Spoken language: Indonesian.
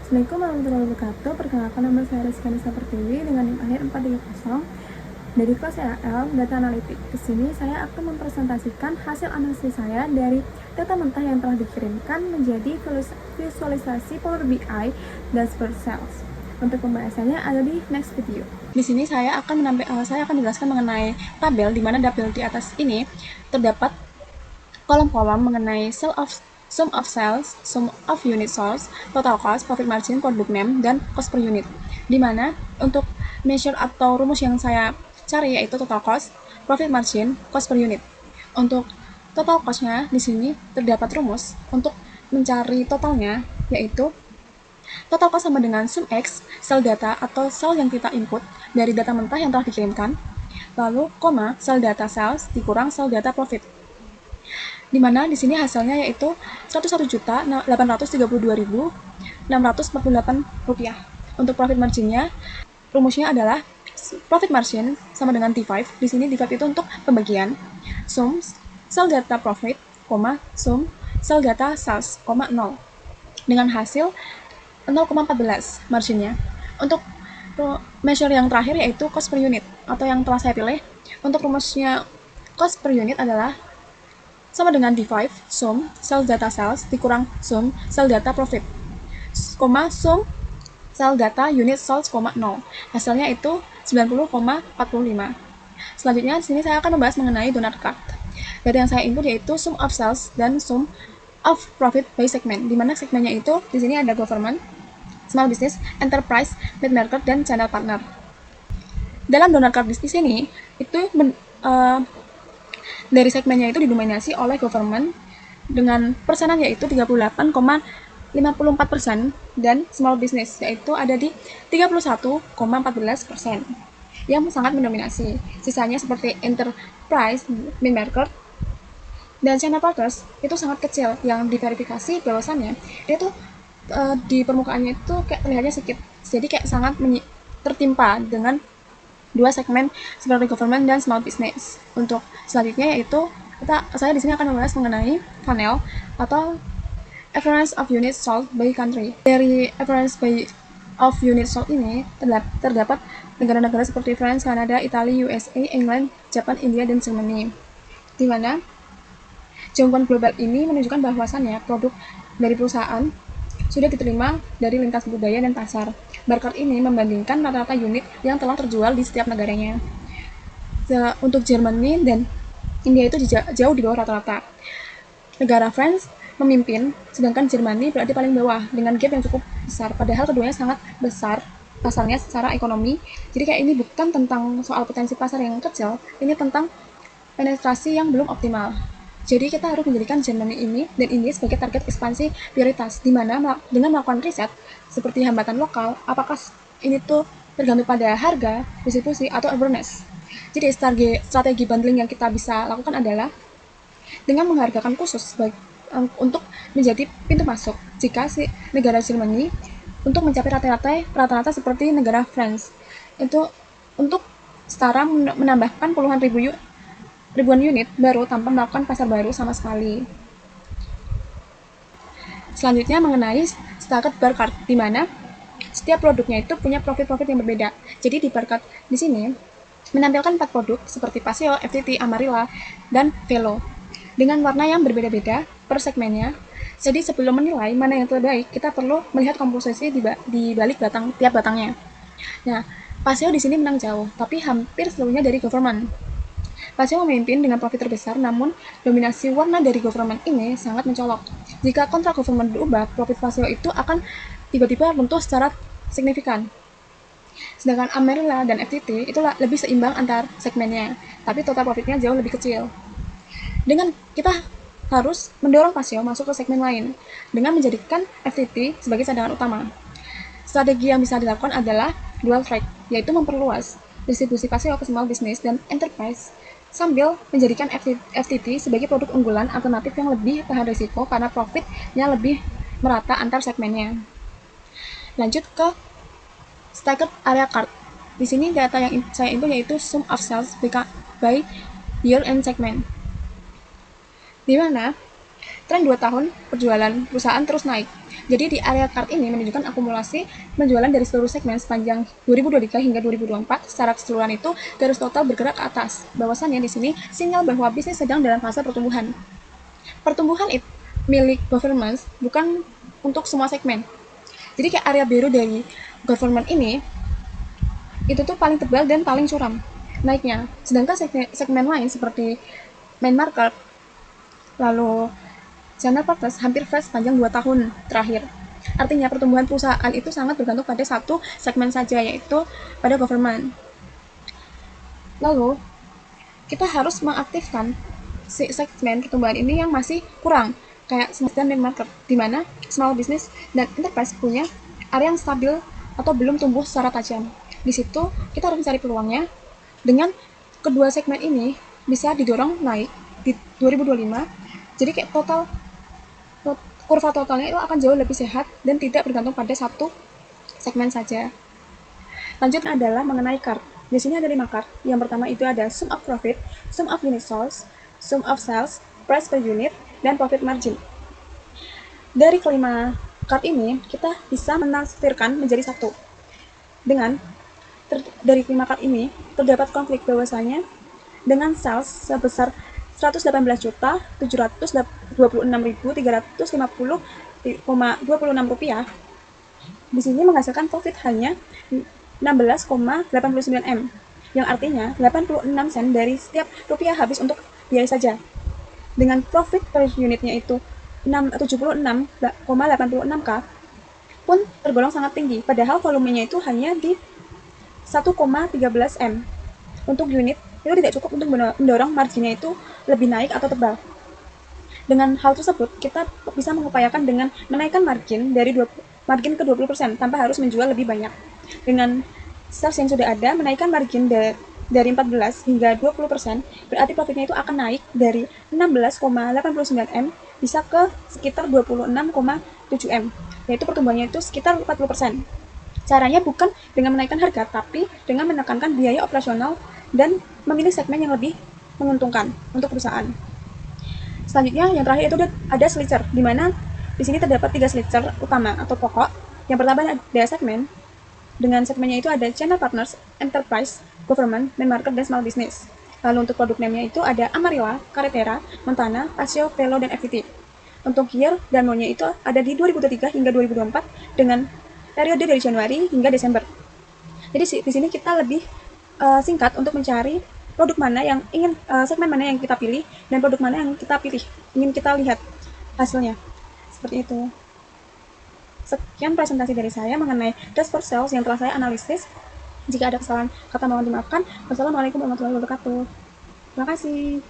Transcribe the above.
Assalamualaikum warahmatullahi wabarakatuh. Perkenalkan, nama saya Rizky Pertiwi dengan NIM akhir 430 dari kelas EAL Data Analytics. Di sini saya akan mempresentasikan hasil analisis saya dari data mentah yang telah dikirimkan menjadi visualisasi Power BI Dashboard Sales. Untuk pembahasannya ada di next video. Di sini saya akan menjelaskan mengenai tabel, di mana tabel di atas ini terdapat kolom-kolom mengenai sum of sales, sum of unit sold, total cost, profit margin, product name, dan cost per unit. Di mana untuk measure atau rumus yang saya cari yaitu total cost, profit margin, cost per unit. Untuk total cost-nya di sini terdapat rumus untuk mencari totalnya, yaitu total cost sama dengan sum X, sel data atau sel yang kita input dari data mentah yang telah dikirimkan, lalu koma sel data sales dikurang sel data profit. Di mana di sini hasilnya yaitu 101.832.648 rupiah. Untuk profit marginnya, rumusnya adalah profit margin sama dengan divide. Di sini divide itu untuk pembagian sum sel data profit, sum sel data sales, 0 dengan hasil 0,14 marginnya. Untuk measure yang terakhir yaitu cost per unit atau yang telah saya pilih. Untuk rumusnya cost per unit adalah sama dengan divide sum sel data sales dikurang sum sel data profit, sum sel data unit sold, 0. Hasilnya itu 90,45. Selanjutnya di sini saya akan membahas mengenai donut chart. Data yang saya input yaitu sum of sales dan sum of profit by segment, di mana segmennya itu di sini ada government, small business, enterprise, mid market, dan channel partner. Dalam donut chart di sini itu dari segmennya itu didominasi oleh government dengan persenan yaitu 38,54% dan small business yaitu ada di 31,14% yang sangat mendominasi. Sisanya seperti enterprise, mid market, dan channel partners itu sangat kecil, yang diverifikasi bahwasannya itu di permukaannya itu kayak terlihatnya sedikit, jadi kayak sangat tertimpa dengan dua segmen seperti government dan small business. Untuk selanjutnya yaitu saya di sini akan membahas mengenai funnel atau average of units sold by country. Dari average of units sold ini terdapat negara-negara seperti France, Kanada, Italia, USA, England, Jepang, India, dan Germany. Di mana jawaban global ini menunjukkan bahwasannya produk dari perusahaan sudah diterima dari lintas budaya dan pasar. Barcode ini membandingkan rata-rata unit yang telah terjual di setiap negaranya. Untuk Germany dan India itu jauh di bawah rata-rata. Negara France memimpin, sedangkan Germany berada paling bawah dengan gap yang cukup besar. Padahal keduanya sangat besar pasarnya secara ekonomi. Jadi kayak ini bukan tentang soal potensi pasar yang kecil, ini tentang penetrasi yang belum optimal. Jadi kita harus menjadikan Germany ini dan India sebagai target ekspansi prioritas, di mana dengan melakukan riset seperti hambatan lokal, apakah ini tuh tergantung pada harga, distribusi, atau awareness. Jadi strategi bundling yang kita bisa lakukan adalah dengan menghargakan khusus untuk menjadi pintu masuk jika si negara Germany untuk mencapai rata-rata seperti negara France itu untuk setara menambahkan ribuan unit baru tanpa melakukan pasar baru sama sekali. Selanjutnya mengenai staggered bar chart, di mana setiap produknya itu punya profit-profit yang berbeda. Jadi di bar chart di sini menampilkan 4 produk seperti Paseo, FTT, Amarilla, dan Velo dengan warna yang berbeda-beda per segmennya. Jadi sebelum menilai mana yang terbaik, kita perlu melihat komposisi di balik tiap batangnya. Nah, Paseo di sini menang jauh, tapi hampir seluruhnya dari government. Paseo memimpin dengan profit terbesar, namun dominasi warna dari government ini sangat mencolok. Jika kontrak government berubah, profit Paseo itu akan tiba-tiba runtuh secara signifikan. Sedangkan Amarilla dan FTT itu lebih seimbang antar segmennya, tapi total profitnya jauh lebih kecil. Dengan kita harus mendorong Paseo masuk ke segmen lain dengan menjadikan FTT sebagai cadangan utama. Strategi yang bisa dilakukan adalah dual track, yaitu memperluas distribusi Paseo ke small business dan enterprise sambil menjadikan FTT sebagai produk unggulan alternatif yang lebih tahan risiko karena profitnya lebih merata antar segmennya. Lanjut ke staggered area chart. Di sini data yang saya input yaitu sum of sales by year and segment, di mana tren 2 tahun penjualan perusahaan terus naik. Jadi di area chart ini menunjukkan akumulasi penjualan dari seluruh segmen sepanjang 2023 hingga 2024. Secara keseluruhan itu garis total bergerak ke atas. Bahwasannya di sini sinyal bahwa bisnis sedang dalam fase pertumbuhan. Pertumbuhan itu milik government bukan untuk semua segmen. Jadi kayak area biru dari government ini itu tuh paling tebal dan paling curam naiknya. Sedangkan segmen lain seperti main market lalu channel partners hampir flat sepanjang 2 tahun terakhir. Artinya pertumbuhan perusahaan itu sangat bergantung pada satu segmen saja, yaitu pada government. Lalu, kita harus mengaktifkan si segmen pertumbuhan ini yang masih kurang, kayak small dan mid market, di mana small business dan enterprise punya area yang stabil atau belum tumbuh secara tajam. Di situ, kita harus mencari peluangnya dengan kedua segmen ini bisa didorong naik di 2025. Jadi kayak kurva totalnya itu akan jauh lebih sehat dan tidak bergantung pada satu segmen saja. Lanjut adalah mengenai card. Di sini ada 5 card. Yang pertama itu ada sum of profit, sum of unit sold, sum of sales, price per unit, dan profit margin. Dari kelima card ini, kita bisa menafsirkan menjadi satu. Dari kelima card ini, terdapat konflik bahwasanya dengan sales sebesar 118.726.350,26 rupiah, di sini menghasilkan profit hanya 16,89 M, yang artinya 86 sen dari setiap rupiah habis untuk biaya saja. Dengan profit per unitnya itu 76,86 K pun tergolong sangat tinggi, padahal volumenya itu hanya di 1,13 M. Untuk unit itu tidak cukup untuk mendorong marginnya itu lebih naik atau tebal. Dengan hal tersebut, kita bisa mengupayakan dengan menaikkan margin ke 20% tanpa harus menjual lebih banyak. Dengan sales yang sudah ada, menaikkan margin dari 14 hingga 20%, berarti profitnya itu akan naik dari 16,89 M bisa ke sekitar 26,7 M, yaitu pertumbuhannya itu sekitar 40%. Caranya bukan dengan menaikkan harga, tapi dengan menekankan biaya operasional dan memilih segmen yang lebih menguntungkan untuk perusahaan. Selanjutnya, yang terakhir itu ada slicer, di mana di sini terdapat 3 slicer utama atau pokok. Yang pertama ada segmen. Dengan segmennya itu ada channel partners, enterprise, government, main market, dan small business. Lalu untuk produk name-nya itu ada Amarilla, Carretera, Montana, Paseo, Velo, dan FPT. Untuk year dan month-nya itu ada di 2023 hingga 2024 dengan periode dari Januari hingga Desember. Jadi di sini kita lebih singkat untuk mencari produk mana yang segmen mana yang kita pilih dan produk mana yang kita pilih, ingin kita lihat hasilnya. Seperti itu. Sekian presentasi dari saya mengenai dashboard sales yang telah saya analisis. Jika ada kesalahan kata mohon dimaafkan. Wassalamualaikum warahmatullahi wabarakatuh. Terima kasih.